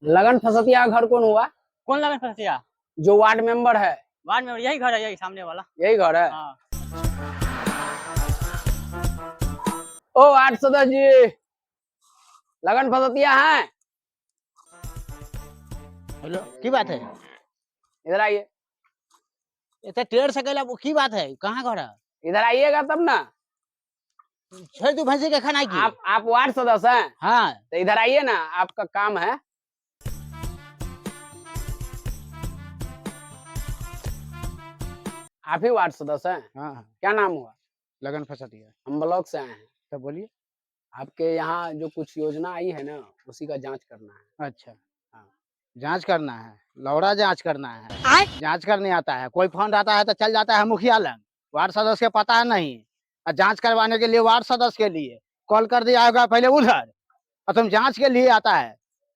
लगन फसतिया घर कौन हुआ? कौन लगन फंसिया? जो वार्ड मेंबर है। वार्ड में यही घर है, यही सामने वाला। यही घर है। हाँ। ओ वार्ड सदस्य जी, लगन फसतिया है। हेलो, की बात है? इधर आइए। इतने टेढ़ से गला की बात है? कहाँ घर है? इधर आइएगा तब ना। छेड़ तू भैंसी के खाना की? आप वार्ड सदस्य हैं? हाँ। तो इधर आइए ना, आपका काम है। आप ही वार्ड सदस्य हैं? हाँ। क्या नाम हुआ? लगन फंसतिया। हम ब्लॉक से आए हैं। तो बोलिए। आपके यहाँ जो कुछ योजना आई है ना, उसी का जांच करना है। अच्छा, हाँ, जांच करना है। लौड़ा जांच करना है। जांच करने आता है, कोई फंड आता है तो चल जाता है मुखिया लग, वार्ड सदस्य के पता है नहीं। और जांच करवाने के लिए वार्ड सदस्य के लिए कॉल कर दिया होगा पहले उधर, और तुम जांच के लिए आता है।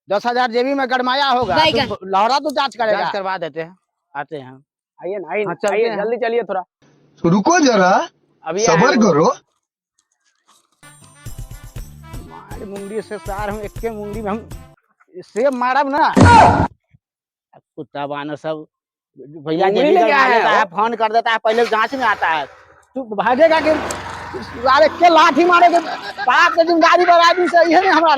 10,000 जेबी में गरमाया होगा, लौड़ा तो जांच करेगा। जांच करवा देते हैं, आते हैं। आइए ना, आइए हाँ, ना, आइए जल्दी चलिए थोड़ा। रुको जरा, अभी सबर करो। हमारी मुंडी से सार हम एक के मुंडी में हम सेब मारब ना। कुत्ता बाना सब भैया मुंगली जेबी लेके आए देता हैं है, फोन कर देता है, पहले जांच में आता है। तू भागेगा कि अरे के लाठी मारेगा? बाप के जिम्मेदारी पर आदमी से, यही नहीं हमारा